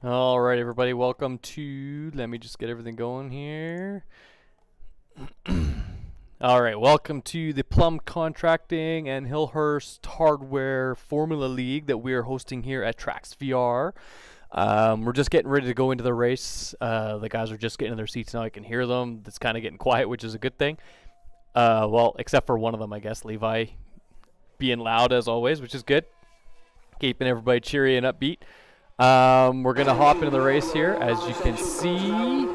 All right, everybody, welcome to, let me just get everything going here. All right, welcome to the Plumb Contracting and Hillhurst Hardware Formula League that we are hosting here at TracksVR. We're just getting ready to go into the race. The guys are just getting in their seats now. I can hear them. It's kind of getting quiet, which is a good thing. Well, except for one of them, I guess, Levi, being loud as always, which is good. Keeping everybody cheery and upbeat. We're going to hop into the race here, as you can see.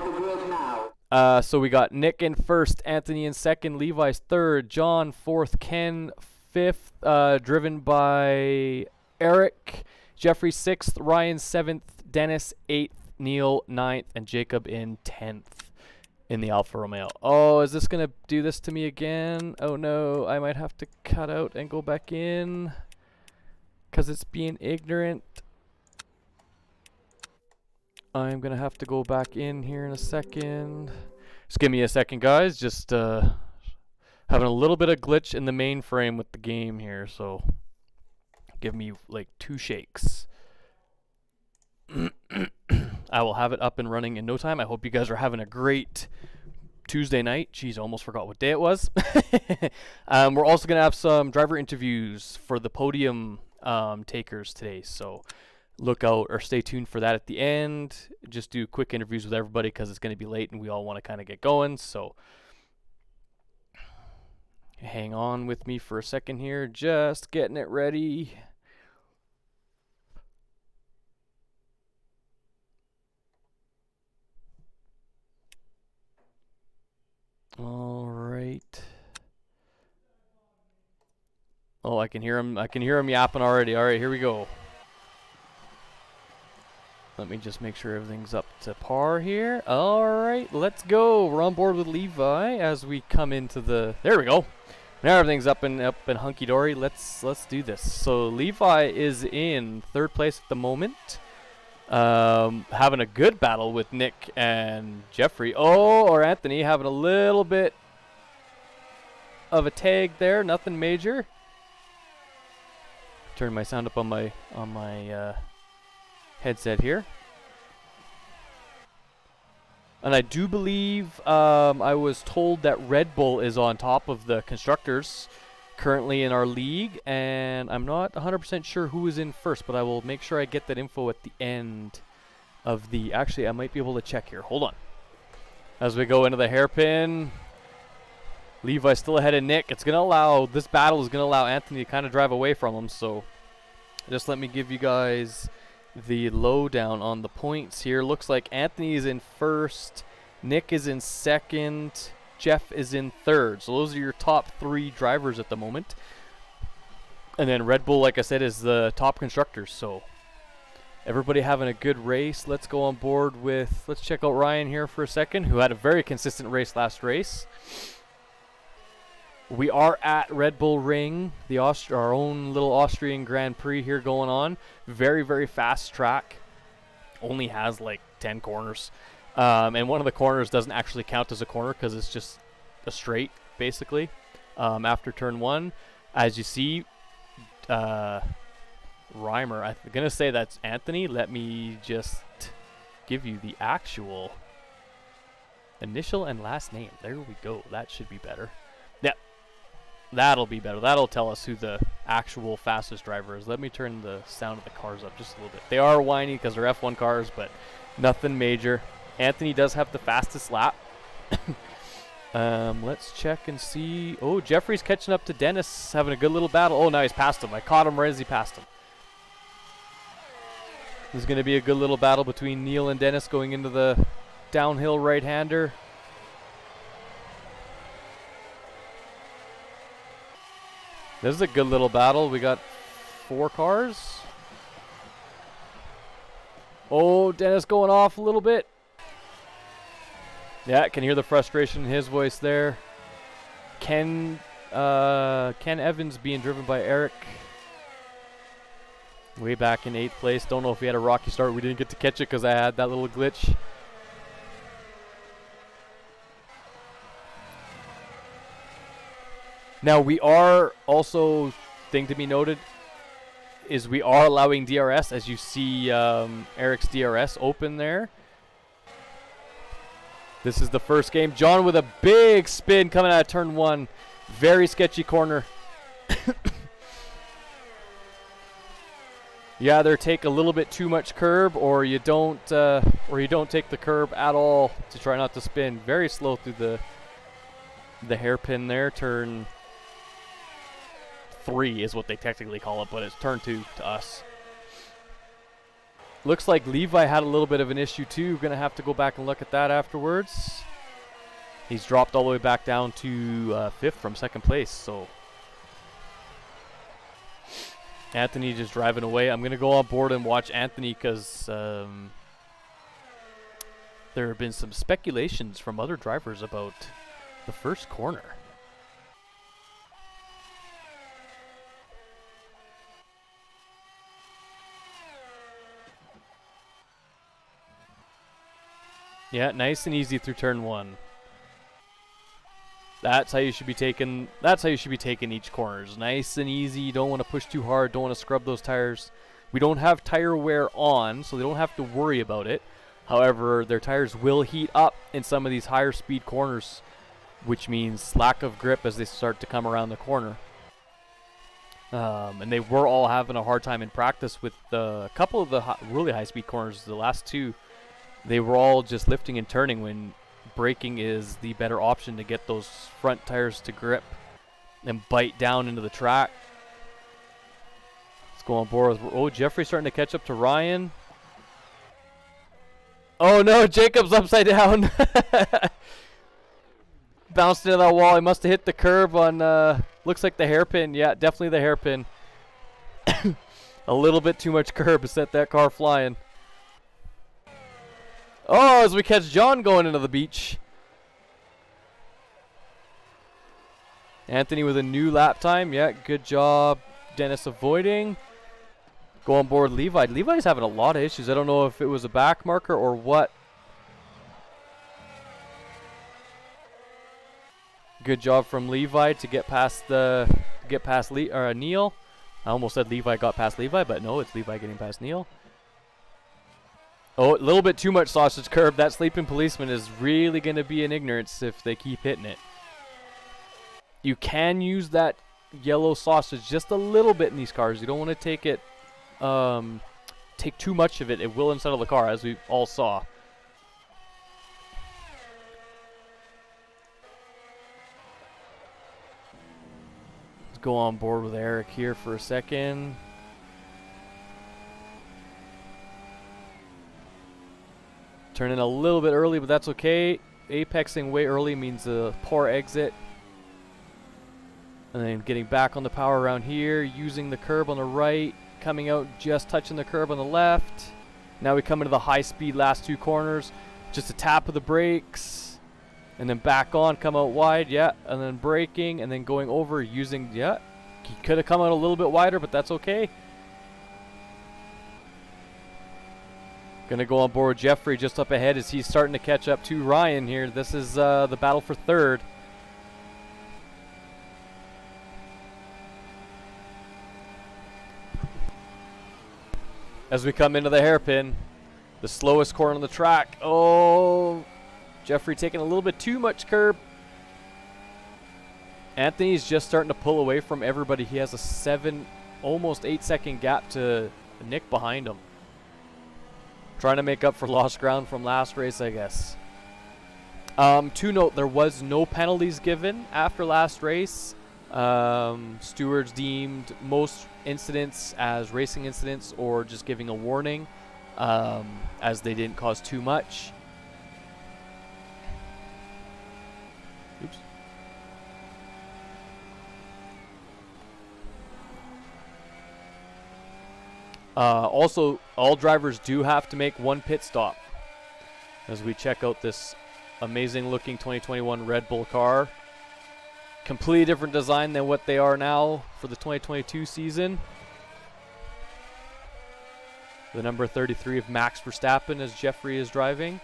So we got Nick in first, Anthony in second, Levi's third, John fourth, Ken fifth, driven by Eric, Jeffrey sixth, Ryan seventh, Dennis eighth, Neil ninth, and Jacob in 10th in the Alfa Romeo. Oh, is this going to do this to me again? Oh no, I might have to cut out and go back in because it's being ignorant. I'm going to have to go back in here in a second. Just give me a second, guys. Just having a little bit of glitch in the mainframe with the game here, so give me like 2 shakes. I will have it up and running in no time. I hope you guys are having a great Tuesday night. Jeez, I almost forgot what day it was. We're also going to have some driver interviews for the podium takers today, so look out or stay tuned for that at the end. Just do quick interviews with everybody because it's going to be late and we all want to kind of get going. So hang on with me for a second here. Just getting it ready. All right. Oh, I can hear him. I can hear him yapping already. All right, here we go. Let me just make sure everything's up to par here. All right, let's go. We're on board with Levi as we come into the. There we go. Now everything's up and hunky dory. Let's do this. So Levi is in 3rd place at the moment, having a good battle with Nick and Jeffrey. Oh, or Anthony having a little bit of a tag there. Nothing major. Turn my sound up on my headset here. And I do believe I was told that RedBull is on top of the constructors currently in our league, and I'm not 100% sure who is in first, but I will make sure I get that info at the end of the. Actually, I might be able to check here. Hold on. As we go into the hairpin, Levi's still ahead of Nick. It's gonna allow this battle is gonna allow Anthony to kind of drive away from him. So just let me give you guys the lowdown on the points here. Looks like Anthony is in first, Nick is in second, Jeff is in third. So those are your top 3 drivers at the moment. And then Red Bull, like I said, is the top constructors. So everybody having a good race. Let's go on board with, let's check out Ryan here for a second, who had a very consistent race last race. We are at Red Bull Ring, the our own little Austrian Grand Prix here going on. Very, very fast track. Only has like 10 corners. And one of the corners doesn't actually count as a corner because it's just a straight, basically, after turn 1. As you see, Reimer, I'm going to say that's Anthony. Let me just give you the actual initial and last name. There we go. That should be better. Yeah. That'll be better. That'll tell us who the actual fastest driver is. Let me turn the sound of the cars up just a little bit. They are whiny because they're F1 cars, but nothing major. Anthony does have the fastest lap. Let's check and see. Oh, Jeffrey's catching up to Dennis, having a good little battle. Oh, now he's past him. I caught him right as he passed him. This is going to be a good little battle between Neil and Dennis going into the downhill right-hander. This is a good little battle. We got 4 cars. Oh, Dennis going off a little bit. Yeah, I can hear the frustration in his voice there. Ken Evans being driven by Eric. Way back in 8th place. Don't know if he had a rocky start. We didn't get to catch it because I had that little glitch. Now we are also, thing to be noted, is we are allowing DRS, as you see Eric's DRS open there. This is the first game. John with a big spin coming out of turn 1. Very sketchy corner. You either take a little bit too much curb, or you don't take the curb at all to try not to spin. Very slow through the hairpin there. Turn 3 is what they technically call it, but it's turn 2 to us. Looks like Levi had a little bit of an issue too. Gonna have to go back and look at that afterwards. He's dropped all the way back down to 5th from 2nd place. So Anthony just driving away. I'm gonna go on board and watch Anthony because there have been some speculations from other drivers about the first corner. Yeah, nice and easy through turn 1. That's how you should be taking. That's how you should be taking each corners. Nice and easy. You don't want to push too hard. Don't want to scrub those tires. We don't have tire wear on, so they don't have to worry about it. However, their tires will heat up in some of these higher speed corners, which means lack of grip as they start to come around the corner. And they were all having a hard time in practice with a couple of the really high speed corners. The last 2. They were all just lifting and turning when braking is the better option to get those front tires to grip and bite down into the track. Let's go on board with, oh, Jeffrey's starting to catch up to Ryan. Oh no, Jacob's upside down. Bounced into that wall. He must have hit the curb on, looks like the hairpin. Yeah, definitely the hairpin. A little bit too much curb to set that car flying. Oh, as we catch John going into the beach. Anthony with a new lap time. Yeah, good job, Dennis, avoiding. Go on board Levi. Levi's having a lot of issues. I don't know if it was a back marker or what. Good job from Levi to get past Neil. I almost said Levi got past Levi, but no, it's Levi getting past Neil. Oh, a little bit too much sausage curb. That sleeping policeman is really going to be in ignorance if they keep hitting it. You can use that yellow sausage just a little bit in these cars. You don't want to take it, take too much of it. It will unsettle the car, as we all saw. Let's go on board with Eric here for a second. Turning a little bit early, but that's okay. Apexing way early means a poor exit. And then getting back on the power around here, using the curb on the right, coming out just touching the curb on the left. Now we come into the high speed last 2 corners. Just a tap of the brakes. And then back on, come out wide, yeah. And then braking, and then going over using, yeah. He could have come out a little bit wider, but that's okay. Gonna go on board Jeffrey just up ahead as he's starting to catch up to Ryan here. This is the battle for 3rd. As we come into the hairpin, the slowest corner on the track. Oh, Jeffrey taking a little bit too much curb. Anthony's just starting to pull away from everybody. He has a 7, almost 8 second gap to Nick behind him. Trying to make up for lost ground from last race, I guess. To note, there was no penalties given after last race. Stewards deemed most incidents as racing incidents or just giving a warning, as they didn't cause too much. Oops. Also, all drivers do have to make 1 pit stop as we check out this amazing looking 2021 Red Bull car. Completely different design than what they are now for the 2022 season. The number 33 of Max Verstappen as Jeffrey is driving.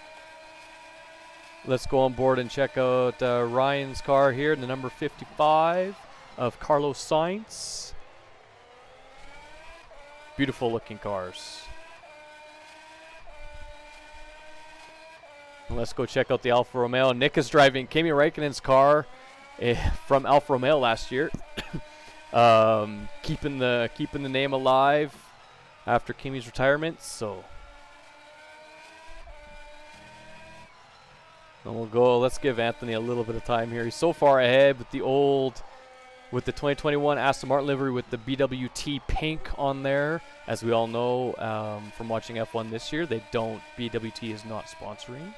Let's go on board and check out Ryan's car here, the number 55 of Carlos Sainz. Beautiful looking cars. And let's go check out the Alfa Romeo. Nick is driving Kimi Räikkönen's car from Alfa Romeo last year. Keeping the name alive after Kimi's retirement. So and we'll go. Let's give Anthony a little bit of time here. He's so far ahead with with the 2021 Aston Martin livery with the BWT pink on there. As we all know from watching F1 this year, BWT is not sponsoring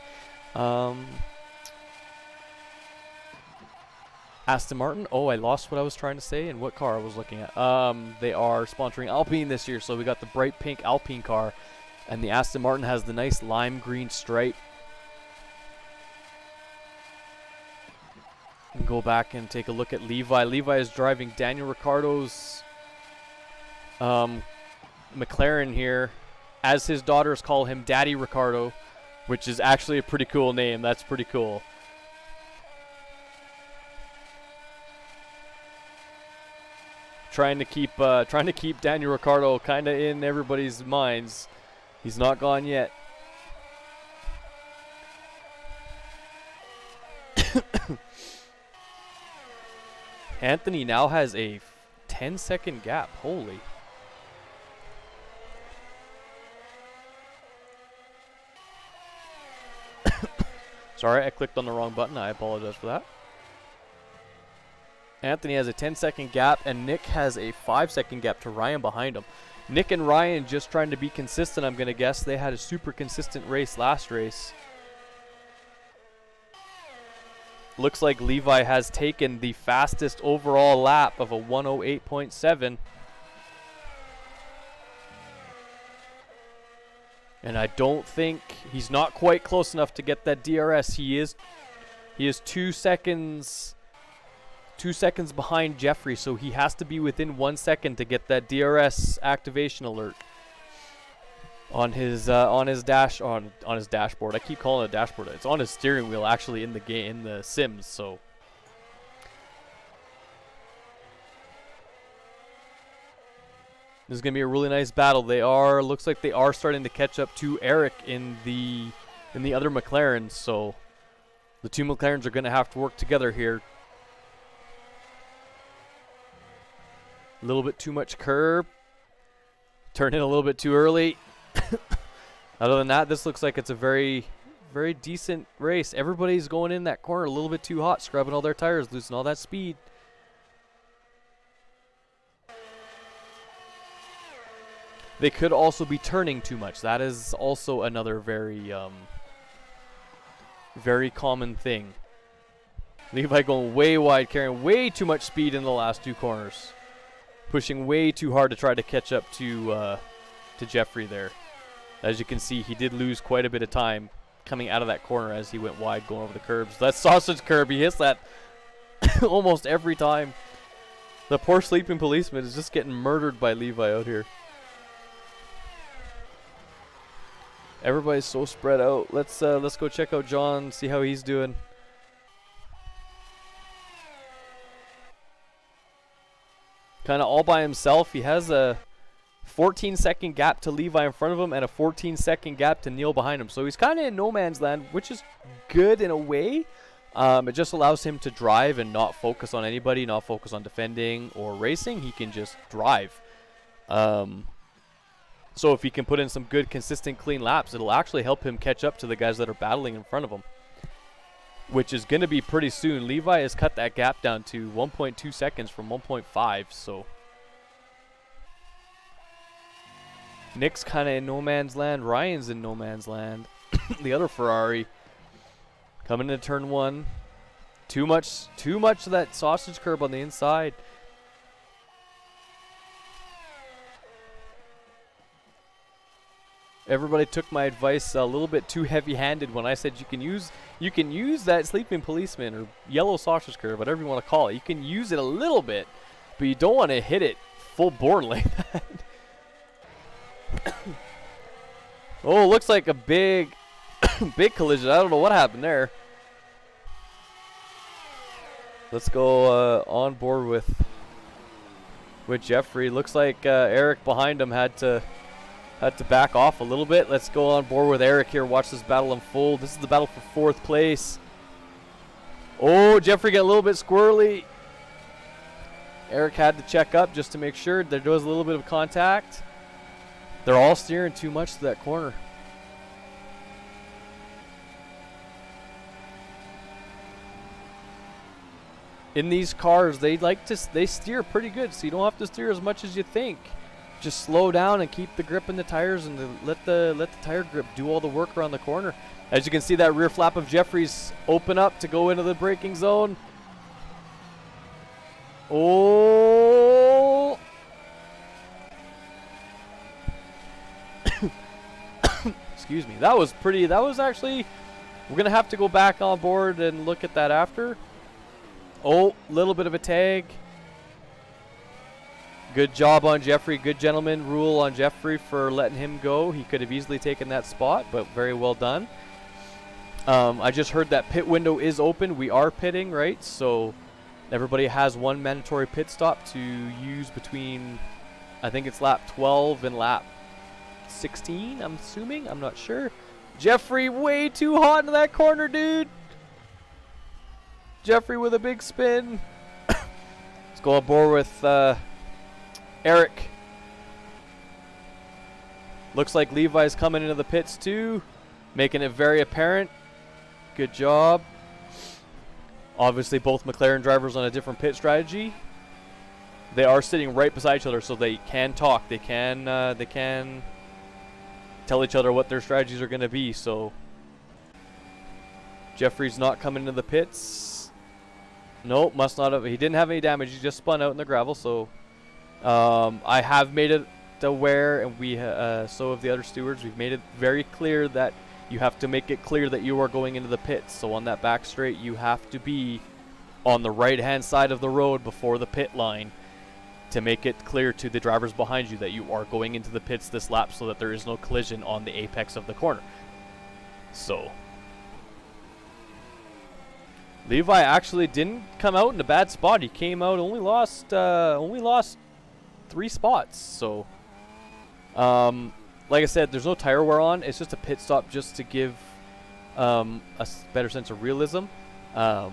Aston Martin. Oh, I lost what I was trying to say and what car I was looking at. They are sponsoring Alpine this year, so we got the bright pink Alpine car, and the Aston Martin has the nice lime green stripe. And go back and take a look at Levi. Levi is driving Daniel Ricciardo's McLaren here, as his daughters call him Daddy Ricciardo, which is actually a pretty cool name. That's pretty cool. Trying to keep Daniel Ricciardo kind of in everybody's minds. He's not gone yet. Anthony now has a 10-second gap. Holy. Sorry, I clicked on the wrong button. I apologize for that. Anthony has a 10-second gap, and Nick has a 5-second gap to Ryan behind him. Nick and Ryan just trying to be consistent, I'm going to guess. They had a super consistent race last race. Looks like Levi has taken the fastest overall lap of a 1:08.7. And I don't think he's not quite close enough to get that DRS. He is 2 seconds behind Jeffrey, so he has to be within 1 second to get that DRS activation alert on his dashboard. I keep calling it a dashboard. It's on his steering wheel actually in the game, in the Sims. So this is gonna be a really nice battle. Looks like they are starting to catch up to Eric in the other McLaren. So the two McLarens are gonna have to work together here. A little bit too much curb. Turn in a little bit too early. Other than that, this looks like it's a very, very decent race. Everybody's going in that corner a little bit too hot, scrubbing all their tires, losing all that speed. They could also be turning too much. That is also another very, very common thing. Levi going way wide, carrying way too much speed in the last two corners. Pushing way too hard to try to catch up to Jeffrey there. As you can see, he did lose quite a bit of time coming out of that corner as he went wide going over the curbs. That sausage curb, he hits that almost every time. The poor sleeping policeman is just getting murdered by Levi out here. Everybody's so spread out. Let's go check out John, see how he's doing. Kind of all by himself. He has a 14-second gap to Levi in front of him and a 14-second gap to Neil behind him. So he's kind of in no man's land, which is good in a way. It just allows him to drive and not focus on anybody, not focus on defending or racing. He can just drive. So if he can put in some good, consistent, clean laps, it'll actually help him catch up to the guys that are battling in front of him, which is going to be pretty soon. Levi has cut that gap down to 1.2 seconds from 1.5, so Nick's kind of in no man's land. Ryan's in no man's land. The other Ferrari coming into turn one. Too much of that sausage curb on the inside. Everybody took my advice a little bit too heavy-handed when I said you can use that sleeping policeman or yellow sausage curve, whatever you want to call it. You can use it a little bit, but you don't want to hit it full bore like that. Oh, looks like a big collision. I don't know what happened there. Let's go on board with with Jeffrey. Looks like Eric behind him had to back off a little bit. Let's go on board with Eric here. Watch this battle unfold. This is the battle for 4th place. Oh, Jeffrey got a little bit squirrely. Eric had to check up just to make sure there was a little bit of contact. They're all steering too much to that corner. In these cars, they steer pretty good, so you don't have to steer as much as you think. Just slow down and keep the grip in the tires, and let the tire grip do all the work around the corner. As you can see, that rear flap of Jeffrey's open up to go into the braking zone. Oh! Excuse me. That was pretty. That was actually. We're gonna have to go back on board and look at that after. Oh, little bit of a tag. Good job on Jeffrey. Good gentleman rule on Jeffrey for letting him go. He could have easily taken that spot, but very well done. I just heard that pit window is open. We are pitting, right? So everybody has one mandatory pit stop to use between, I think it's lap 12 and lap 16, I'm assuming. I'm not sure. Jeffrey way too hot into that corner, dude. Jeffrey with a big spin. Let's go on board with Eric. Looks like Levi's coming into the pits too, making it very apparent. Good job. Obviously both McLaren drivers on a different pit strategy. They are sitting right beside each other, so they can talk. They can tell each other what their strategies are going to be. So Jeffrey's not coming into the pits. Nope, must not have. He didn't have any damage. He just spun out in the gravel. So I have made it aware, and we so have the other stewards. We've made it very clear that you have to make it clear that you are going into the pits. So on that back straight, you have to be on the right-hand side of the road before the pit line to make it clear to the drivers behind you that you are going into the pits this lap, so that there is no collision on the apex of the corner. So Levi actually didn't come out in a bad spot. He came out, only lost 3 spots. So like I said, there's no tire wear on. It's just a pit stop just to give a better sense of realism. The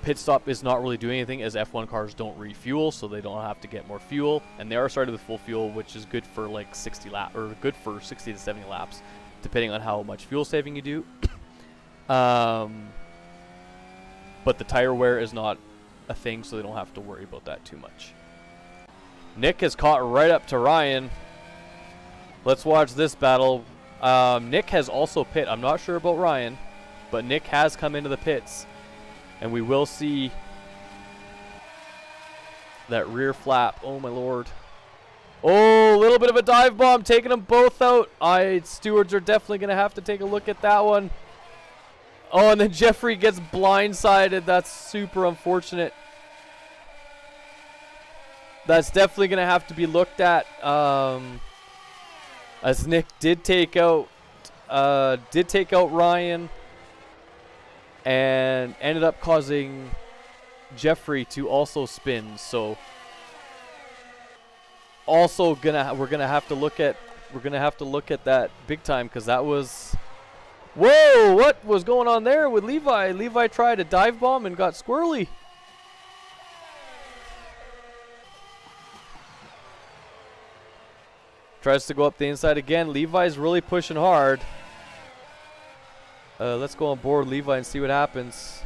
pit stop is not really doing anything, as F1 cars don't refuel, so they don't have to get more fuel, and they are started with full fuel, which is good for like 60 laps, or good for 60 to 70 laps, depending on how much fuel saving you do. But the tire wear is not a thing, so they don't have to worry about that too much. Nick has caught right up to Ryan. Let's watch this battle. Nick has also pit. I'm not sure about Ryan, but Nick has come into the pits, and we will see that rear flap. Oh my lord. Oh, a little bit of a dive bomb, taking them both out. Stewards are definitely going to have to take a look at that one. Oh, and then Jeffrey gets blindsided. That's super unfortunate. That's definitely going to have to be looked at. As Nick did take out Ryan, and ended up causing Jeffrey to also spin. So also we're gonna have to look at that big time, because that was, whoa, what was going on there with Levi? Levi tried a dive bomb and got squirrely. Tries to go up the inside again. Levi's really pushing hard. Let's go on board Levi and see what happens.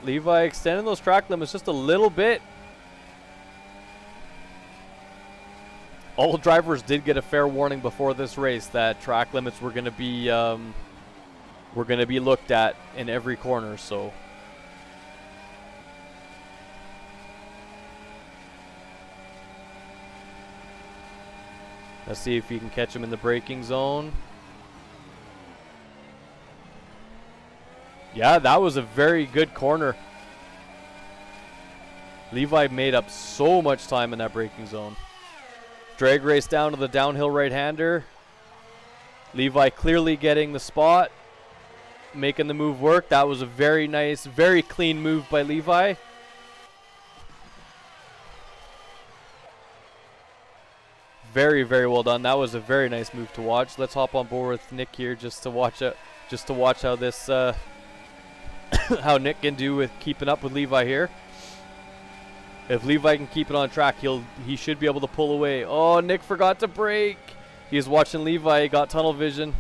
Levi extending those track limits just a little bit. All drivers did get a fair warning before this race that track limits were going to be looked at in every corner. So let's see if you can catch him in the braking zone. Yeah, that was a very good corner. Levi made up so much time in that braking zone. Drag race down to the downhill right-hander. Levi clearly getting the spot, making the move work. That was a very nice, very clean move by Levi. Very, very well done. That was a very nice move to watch. Let's hop on board with Nick here just to watch it, how this how Nick can do with keeping up with Levi here. If Levi can keep it on track, he should be able to pull away. Oh, Nick forgot to brake. He's watching Levi. He got tunnel vision.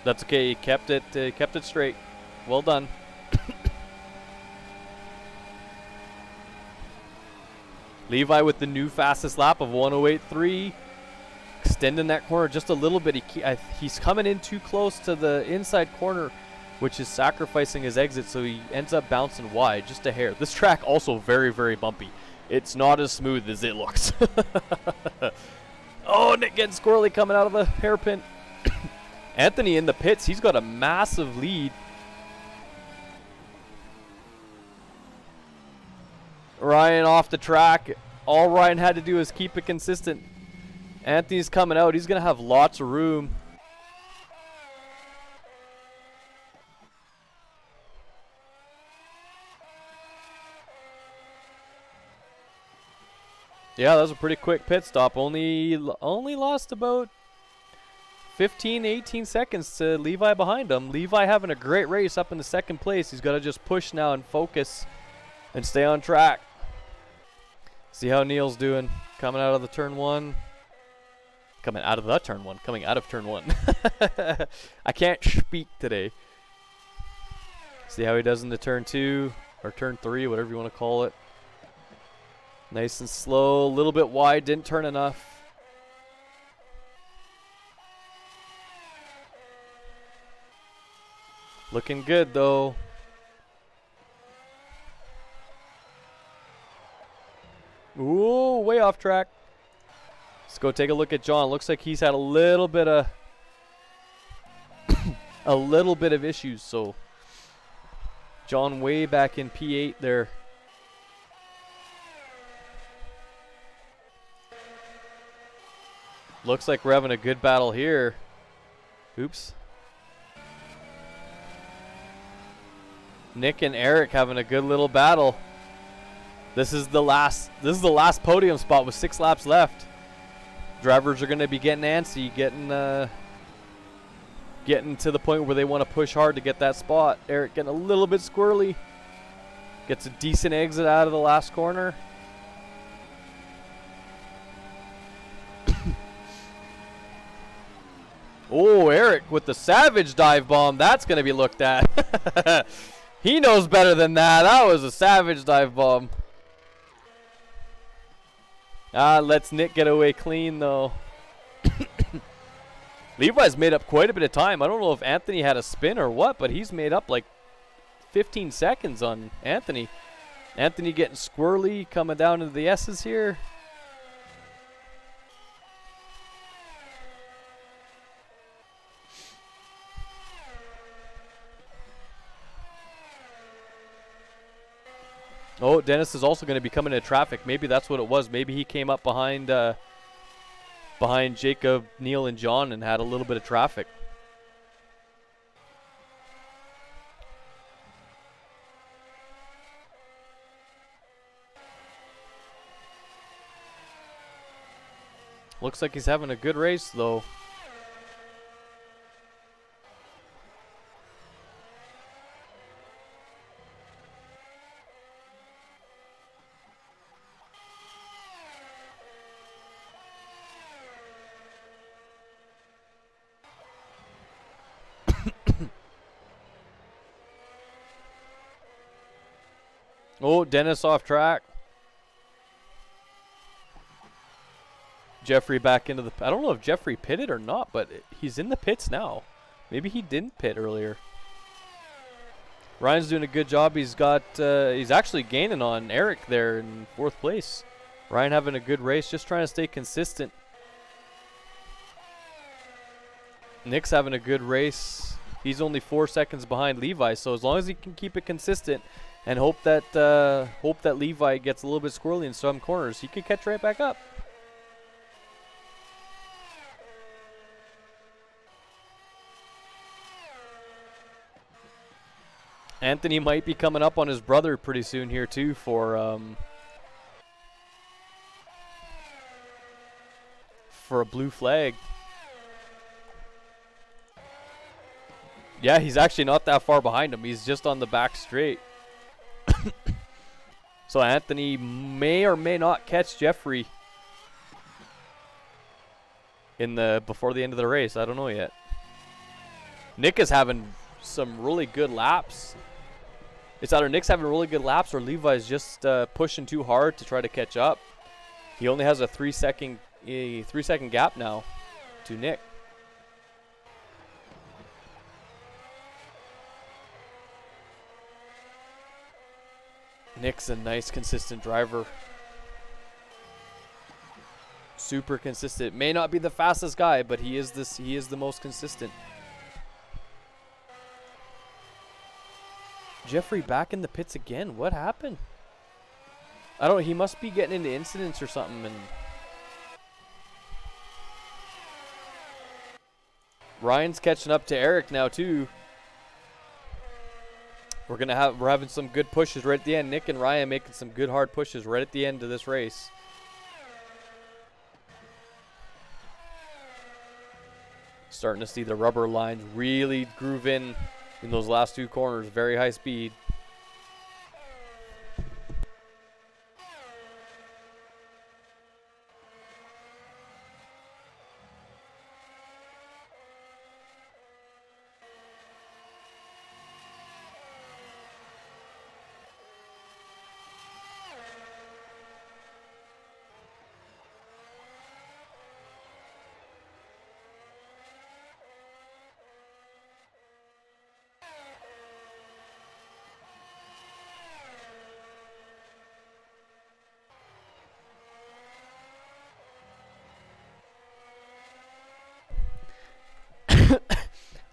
That's okay. He kept it straight. Well done. Levi with the new fastest lap of 1:08.3, extending that corner just a little bit. He's coming in too close to the inside corner, which is sacrificing his exit, so he ends up bouncing wide just a hair. This track also very, very bumpy. It's not as smooth as it looks. Oh, Nick getting squirrely coming out of the hairpin. Anthony in the pits. He's got a massive lead. Ryan off the track. All Ryan had to do is keep it consistent. Anthony's coming out. He's going to have lots of room. Yeah, that was a pretty quick pit stop. Only lost about 15, 18 seconds to Levi behind him. Levi having a great race up in the second place. He's got to just push now and focus and stay on track. See how Neil's doing. Coming out of the turn one. Coming out of turn one. I can't speak today. See how he does in the turn two or turn three, whatever you want to call it. Nice and slow, a little bit wide, didn't turn enough. Looking good though. Ooh, way off track. Let's go take a look at John. Looks like he's had a little bit of issues, so John way back in P8 there. Looks like we're having a good battle here. Oops. Nick and Eric having a good little battle. This is the last podium spot with 6 laps left. Drivers are going to be getting antsy, getting to the point where they want to push hard to get that spot. Eric getting a little bit squirrely. Gets a decent exit out of the last corner. Oh, Eric with the savage dive bomb. That's going to be looked at. He knows better than that. That was a savage dive bomb. Lets Nick get away clean, though. Levi's made up quite a bit of time. I don't know if Anthony had a spin or what, but he's made up like 15 seconds on Anthony. Anthony getting squirrely, coming down into the S's here. Oh, Dennis is also going to be coming into traffic. Maybe that's what it was. Maybe he came up behind Jacob, Neil, and John and had a little bit of traffic. Looks like he's having a good race, though. Oh, Dennis off track. Jeffrey back into the... I don't know if Jeffrey pitted or not, but he's in the pits now. Maybe he didn't pit earlier. Ryan's doing a good job. He's actually gaining on Eric there in 4th place. Ryan having a good race, just trying to stay consistent. Nick's having a good race. He's only 4 seconds behind Levi, so as long as he can keep it consistent and hope that Levi gets a little bit squirrely in some corners. He could catch right back up. Anthony might be coming up on his brother pretty soon here too for a blue flag. Yeah, he's actually not that far behind him. He's just on the back straight. So Anthony may or may not catch Jeffrey before the end of the race. I don't know yet. Nick is having some really good laps. It's either Nick's having really good laps or Levi's just pushing too hard to try to catch up. He only has a 3 second gap now to Nick. Nick's a nice consistent driver. Super consistent. May not be the fastest guy, but he is the most consistent. Jeffrey back in the pits again. What happened? I don't know. He must be getting into incidents or something. And Ryan's catching up to Eric now too. We're having some good pushes right at the end. Nick and Ryan making some good hard pushes right at the end of this race. Starting to see the rubber lines really groove in those last two corners. Very high speed.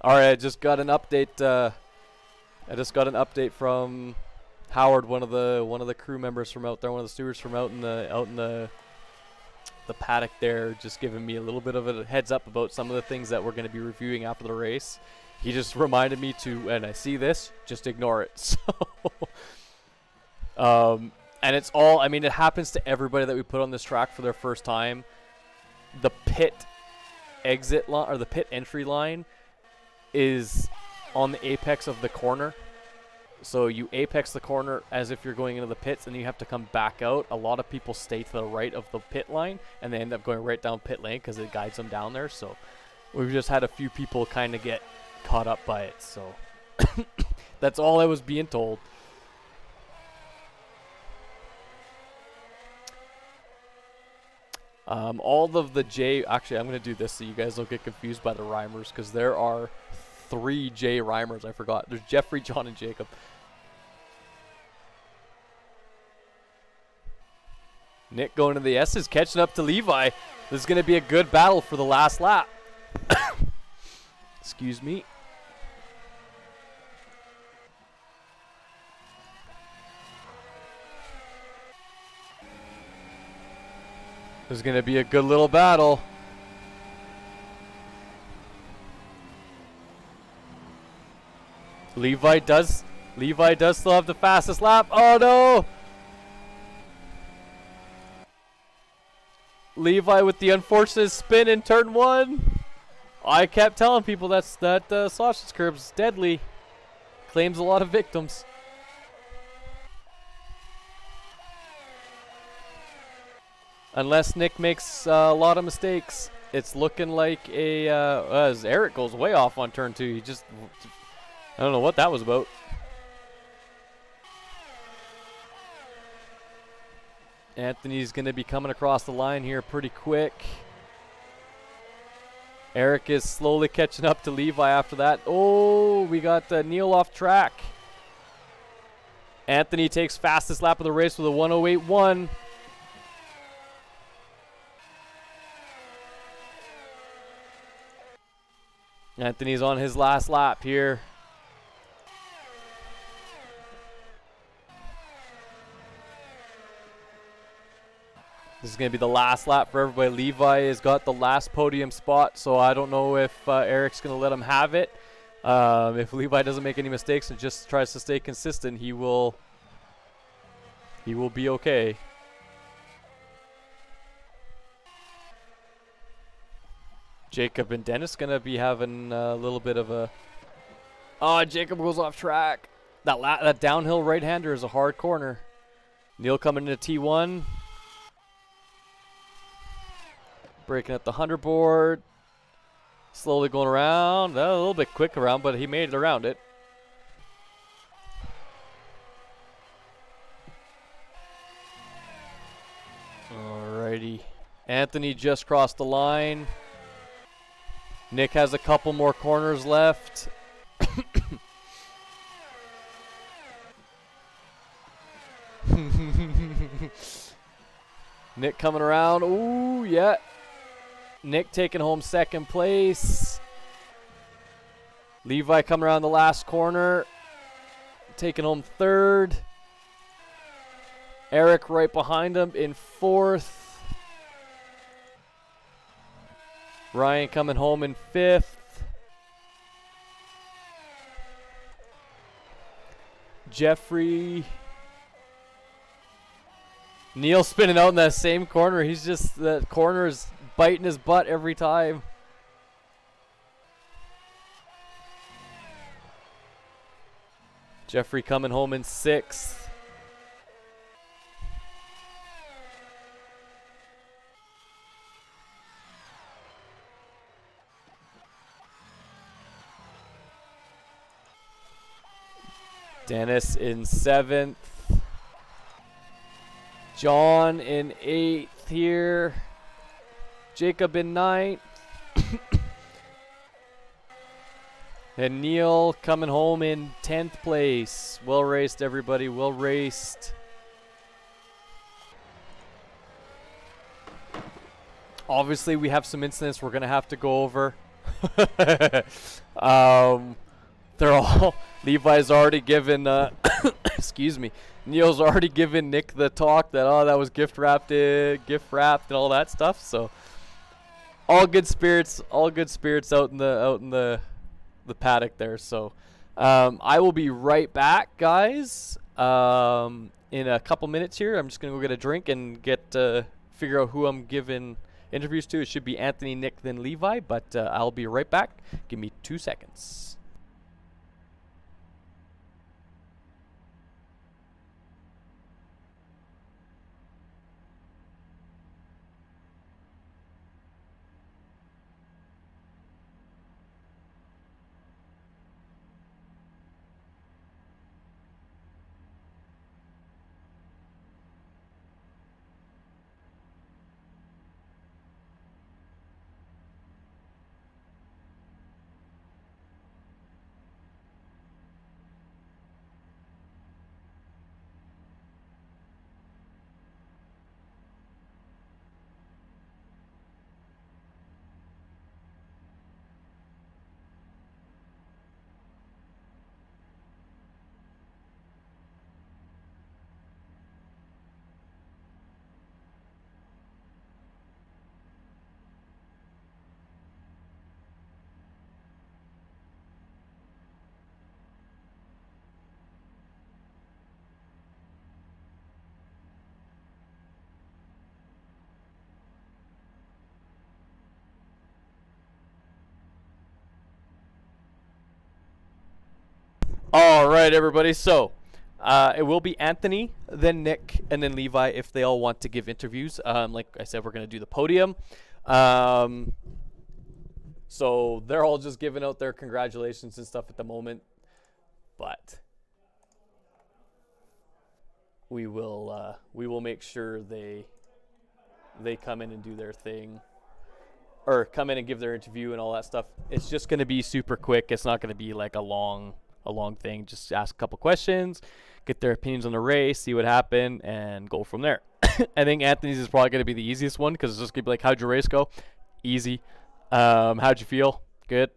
All right, I just got an update. From Howard, one of the crew members from out there, one of the stewards from out in the paddock there, just giving me a little bit of a heads up about some of the things that we're going to be reviewing after the race. He just reminded me to, and I see this, just ignore it. So, and it's all. I mean, it happens to everybody that we put on this track for their first time. The pit exit line or the pit entry line is on the apex of the corner. So you apex the corner as if you're going into the pits, and you have to come back out. A lot of people stay to the right of the pit line, and they end up going right down pit lane because it guides them down there. So we've just had a few people kind of get caught up by it. So that's all I was being told. All of the J, actually I'm going to do this so you guys don't get confused by the rhymers, because there are 3 J rhymers. I forgot. There's Jeffrey, John, and Jacob. Nick going to the S's, catching up to Levi. This is going to be a good battle for the last lap. Excuse me. This is going to be a good little battle. Levi does still have the fastest lap. Oh no! Levi with the unfortunate spin in turn 1. I kept telling people that sausage curb's deadly. Claims a lot of victims. Unless Nick makes a lot of mistakes, it's looking like as Eric goes way off on turn 2. He just, I don't know what that was about. Anthony's going to be coming across the line here pretty quick. Eric is slowly catching up to Levi after that. Oh, we got Neil off track. Anthony takes fastest lap of the race with a 1:08.1. Anthony's on his last lap here. This is going to be the last lap for everybody. Levi has got the last podium spot, so I don't know if Eric's going to let him have it. If Levi doesn't make any mistakes and just tries to stay consistent, he will be okay. Jacob and Dennis going to be having a little bit of a... Oh, Jacob goes off track. That downhill right-hander is a hard corner. Neil coming into T1. Breaking up the 100 board. Slowly going around. A little bit quick around, but he made it around it. Alrighty. Anthony just crossed the line. Nick has a couple more corners left. Nick coming around. Ooh, yeah. Nick taking home second place. Levi coming around the last corner, taking home third. Eric right behind him in fourth. Ryan coming home in fifth. Jeffrey. Neil spinning out in that same corner. He's just, that corner is biting his butt every time. Jeffrey coming home in sixth. Dennis in seventh. John in eighth here. Jacob in ninth. And Neil coming home in 10th place. Well raced, everybody. Well raced. Obviously, we have some incidents we're going to have to go over. They're all... Levi's already given... excuse me. Neil's already given Nick the talk that, oh, that was gift wrapped and all that stuff. So all good spirits out in the paddock there. So I will be right back, guys. In a couple minutes here, I'm just gonna go get a drink and figure out who I'm giving interviews to. It should be Anthony, Nick, then Levi, but I'll be right back. Give me 2 seconds. All right, everybody. So it will be Anthony, then Nick, and then Levi if they all want to give interviews. Like I said, we're going to do the podium. So they're all just giving out their congratulations and stuff at the moment. But we will make sure they come in and do their thing. Or come in and give their interview and all that stuff. It's just going to be super quick. It's not going to be like a long thing. Just ask a couple questions, get their opinions on the race, see what happened, and go from there. I think Anthony's is probably going to be the easiest one because it's just going to be like, how'd your race go? Easy. How'd you feel? Good.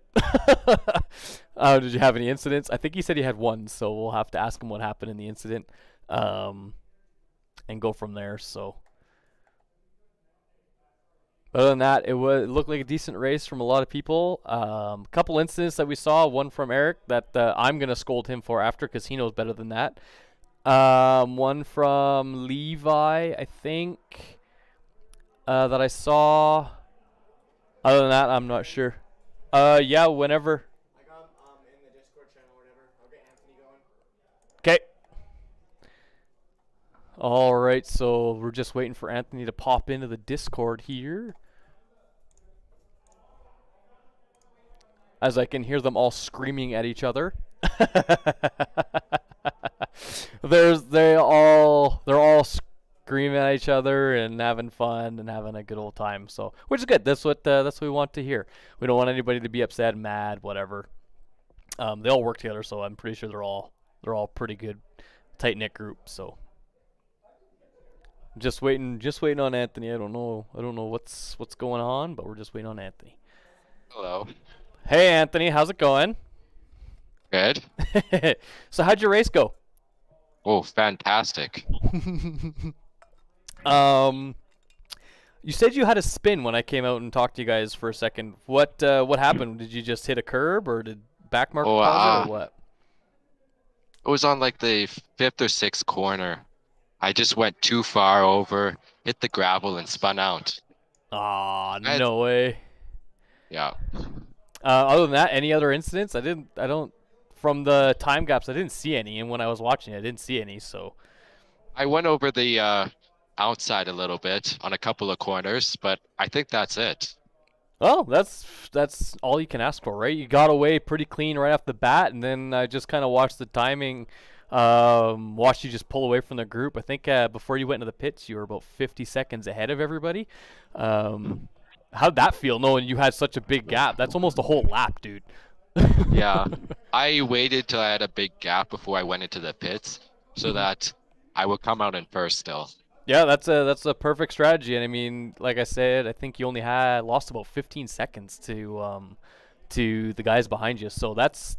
Did you have any incidents? I think he said he had one, so we'll have to ask him what happened in the incident and go from there. So Other than that, it looked like a decent race from a lot of people. Couple incidents that we saw. One from Eric that I'm gonna scold him for after because he knows better than that. One from Levi, I think, that I saw. Other than that, I'm not sure. Yeah, whenever. I got in the Discord channel or whatever. I'll get Anthony going. Okay. All right, so we're just waiting for Anthony to pop into the Discord here. As I can hear them all screaming at each other. They're all screaming at each other and having fun and having a good old time. So, which is good. That's what we want to hear. We don't want anybody to be upset, mad, whatever. They all work together, so I'm pretty sure they're all pretty good, tight knit group. So, just waiting on Anthony. I don't know what's going on, but we're just waiting on Anthony. Hello. Hey Anthony, how's it going? Good. So how'd your race go? Oh, fantastic. You said you had a spin when I came out and talked to you guys for a second. What happened? Did you just hit a curb or did back marker cause it or what? It was on like the 5th or 6th corner. I just went too far over, hit the gravel and spun out. Aw, no way. Yeah. Other than that, any other incidents? From the time gaps, I didn't see any, and when I was watching it, I didn't see any, so. I went over the outside a little bit on a couple of corners, but I think that's it. Well, that's all you can ask for, right? You got away pretty clean right off the bat, and then I just kind of watched the timing, watched you just pull away from the group. I think before you went into the pits, you were about 50 seconds ahead of everybody. How'd that feel, knowing you had such a big gap? That's almost a whole lap, dude. Yeah. I waited till I had a big gap before I went into the pits so that I would come out in first still. Yeah, that's a perfect strategy, and I mean, like I said, I think you only lost about 15 seconds to the guys behind you. So that's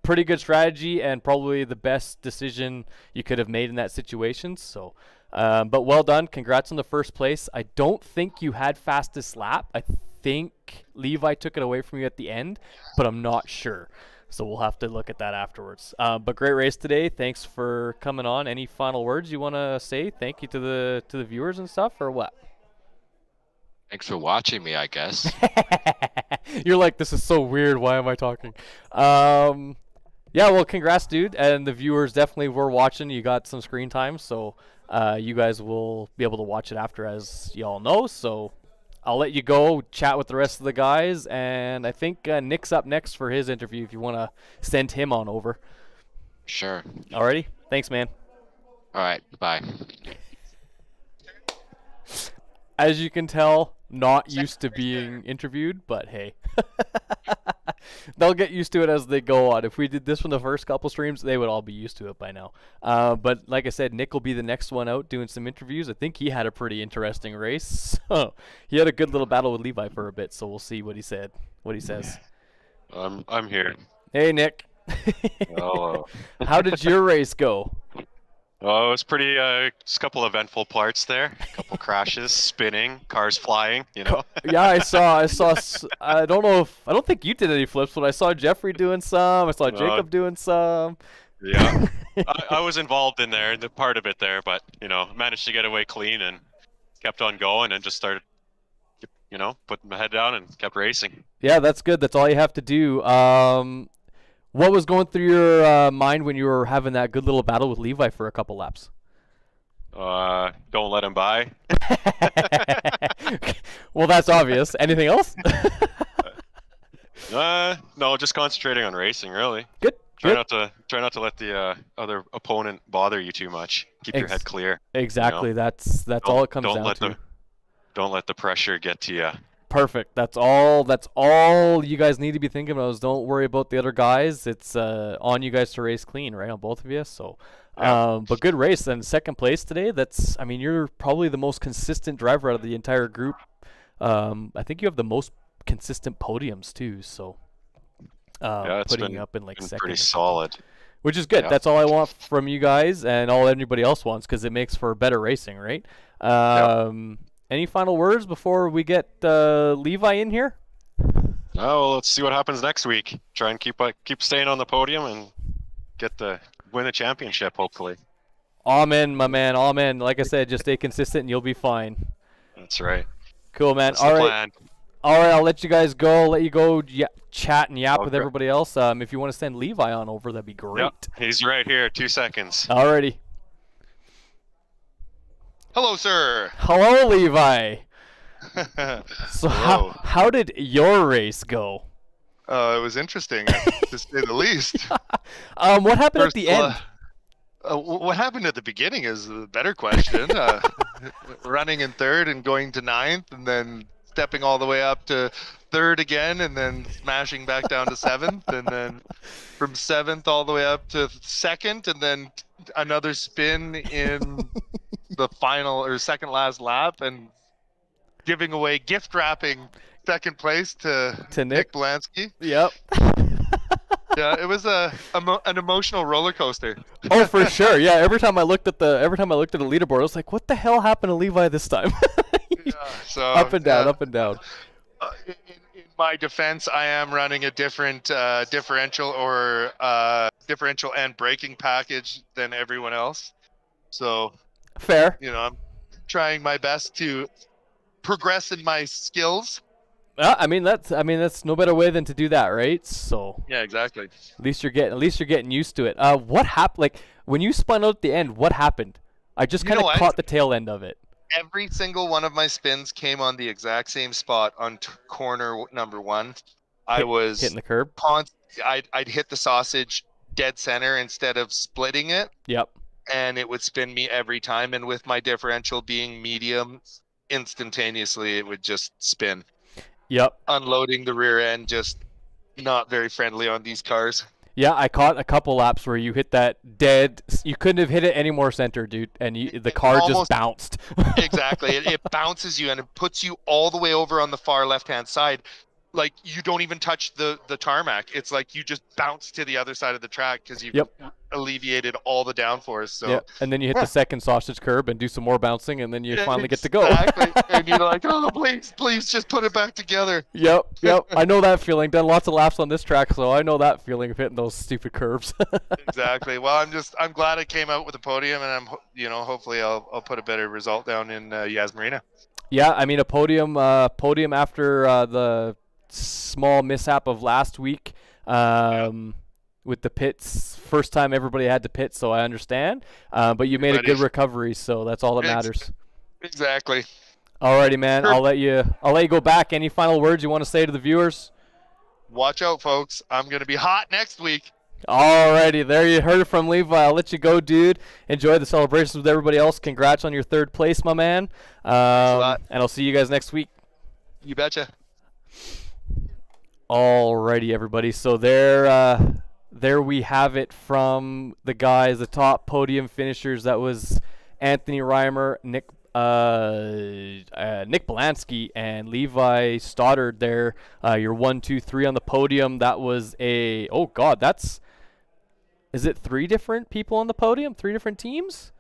pretty good strategy and probably the best decision you could have made in that situation. So, but well done, congrats on the first place. I don't think you had fastest lap. I think Levi took it away from you at the end, but I'm not sure. So we'll have to look at that afterwards. But great race today. Thanks for coming on. Any final words you want to say? Thank you to the viewers and stuff, or what? Thanks for watching me, I guess. You're like, this is so weird. Why am I talking? Yeah, well, congrats, dude. And the viewers definitely were watching. You got some screen time, so you guys will be able to watch it after, as y'all know. So I'll let you go chat with the rest of the guys, and I think Nick's up next for his interview if you want to send him on over. Sure. Alrighty. Thanks, man. All right. Bye. As you can tell, not used to being interviewed, but hey. They'll get used to it as they go on. If we did this from the first couple streams, they would all be used to it by now. But like I said, Nick will be the next one out doing some interviews. I think he had a pretty interesting race. So he had a good little battle with Levi for a bit, so we'll see what he says. I'm here. Hey, Nick. Hello. How did your race go? Oh, it was pretty, just a couple eventful parts there. A couple crashes, spinning, cars flying, you know. Yeah, I saw, I don't think you did any flips, but I saw Jeffrey doing some. I saw Jacob doing some. Yeah. I was involved in there, the part of it there, but, you know, managed to get away clean and kept on going and just started, you know, putting my head down and kept racing. Yeah, that's good. That's all you have to do. What was going through your mind when you were having that good little battle with Levi for a couple laps? Don't let him by. Well, that's obvious. Anything else? No, just concentrating on racing, really. Good. Try not to let the other opponent bother you too much. Keep your head clear. Exactly. You know? That's all it comes down to. Don't let the pressure get to you. Perfect. That's all you guys need to be thinking about is don't worry about the other guys. It's on you guys to race clean, right? On both of you. So, yeah. But good race. And second place today. You're probably the most consistent driver out of the entire group. I think you have the most consistent podiums too. So, yeah, putting up in like second. Pretty solid. Which is good. Yeah. That's all I want from you guys, and all anybody else wants, because it makes for better racing, right? Yeah. any final words before we get Levi in here? Oh, well, let's see what happens next week. Try and keep staying on the podium and win a championship, hopefully. Amen, my man. Amen. Like I said, just stay consistent and you'll be fine. That's right. Cool, man. That's All the right. plan. All right, I'll let you guys go. I'll let you go chat and yap with Okay. everybody else. If you want to send Levi on over, that'd be great. Yep, he's right here. 2 seconds. Alrighty. Hello, sir. Hello, Levi. So Hello. how did your race go? It was interesting, to say the least. What happened at First, the end? what happened at the beginning is a better question. Running in third and going to ninth, and then stepping all the way up to third again, and then smashing back down to seventh, and then from seventh all the way up to second, and then another spin in the final or second last lap, and giving away gift wrapping second place to Nick. Blansky. Yep. Yeah, it was an emotional roller coaster. Oh, for sure. Yeah. Every time I looked at the leaderboard, I was like, "What the hell happened to Levi this time?" Yeah, so Up and down, yeah. up and down. In my defense, I am running a different differential and braking package than everyone else. So, Fair. I'm trying my best to progress in my skills. I mean that's no better way than to do that, right? So Yeah, exactly. at least you're getting used to it. What happened? Like when you spun out at the end, what happened? I just You kind know of what? caught the tail end of it. Every single one of my spins came on the exact same spot on corner number one. I was Hitting the curb. I'd hit the sausage dead center instead of splitting it, Yep. and it would spin me every time. And with my differential being medium, instantaneously it would just spin. Yep. Unloading the rear end, just not very friendly on these cars. Yeah, I caught a couple laps where you hit that dead. You couldn't have hit it any more center, dude, and the car just almost- bounced. Exactly. It bounces you and it puts you all the way over on the far left-hand side. Like you don't even touch the tarmac. It's like you just bounce to the other side of the track because you've Yep. alleviated all the downforce. So Yeah, and then you hit the second sausage curb and do some more bouncing, and then you finally get to go. Exactly. And you're like, oh, please just put it back together. Yep. I know that feeling. Done lots of laps on this track, so I know that feeling of hitting those stupid curves. Exactly. Well, I'm glad I came out with a podium, and hopefully I'll put a better result down in Yas Marina. Yeah, I mean a podium after the small mishap of last week with the pits. First time everybody had to pit, so I understand. But you made a good recovery, so that's all that matters. Exactly. Alrighty, man. Sure. I'll let you go back. Any final words you want to say to the viewers? Watch out, folks. I'm gonna be hot next week. Alrighty, there you heard it from Levi. I'll let you go, dude. Enjoy the celebrations with everybody else. Congrats on your third place, my man. a lot. And I'll see you guys next week. You betcha. Alrighty, everybody. So there we have it from the guys, the top podium finishers. That was Anthony Reimer, Nick Belansky, and Levi Stoddard. There, your 1, 2, 3 on the podium. That was is it 3 different people on the podium? 3 different teams?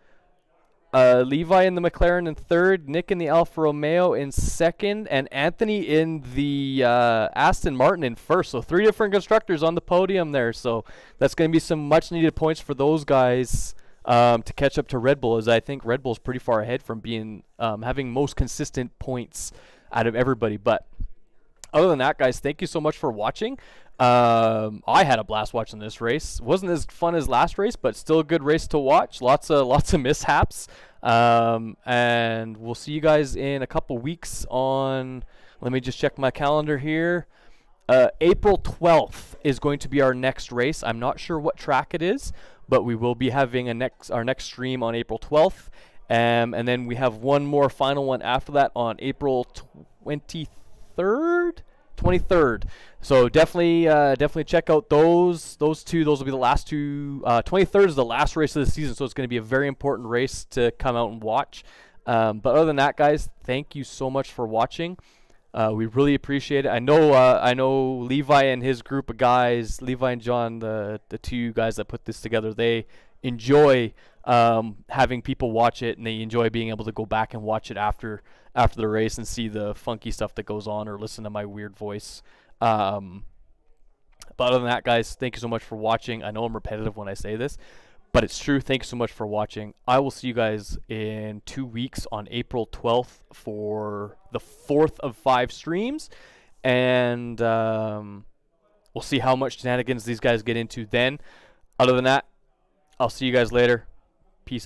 Levi in the McLaren in third, Nick in the Alfa Romeo in second, and Anthony in the Aston Martin in first. So 3 different constructors on the podium there. So that's going to be some much needed points for those guys to catch up to Red Bull, as I think Red Bull's pretty far ahead from being having most consistent points out of everybody. But other than that, guys, thank you so much for watching. I had a blast watching this race. Wasn't as fun as last race, but still a good race to watch. Lots of mishaps. And we'll see you guys in a couple weeks on, let me just check my calendar here. April 12th is going to be our next race. I'm not sure what track it is, but we will be having our next stream on April 12th. And then we have one more final one after that on April 23rd. So definitely check out those 2. Those will be the last 2. 23rd is the last race of the season, so it's going to be a very important race to come out and watch. But other than that, guys, thank you so much for watching. We really appreciate it. I know Levi and his group of guys, Levi and John, the 2 guys that put this together, they enjoy having people watch it, and they enjoy being able to go back and watch it after after the race and see the funky stuff that goes on or listen to my weird voice. But other than that, guys, thank you so much for watching. I know I'm repetitive when I say this, but it's true. Thank you so much for watching. I will see you guys in 2 weeks on April 12th for the 4th of 5 streams. And we'll see how much shenanigans these guys get into then. Other than that, I'll see you guys later. Peace out.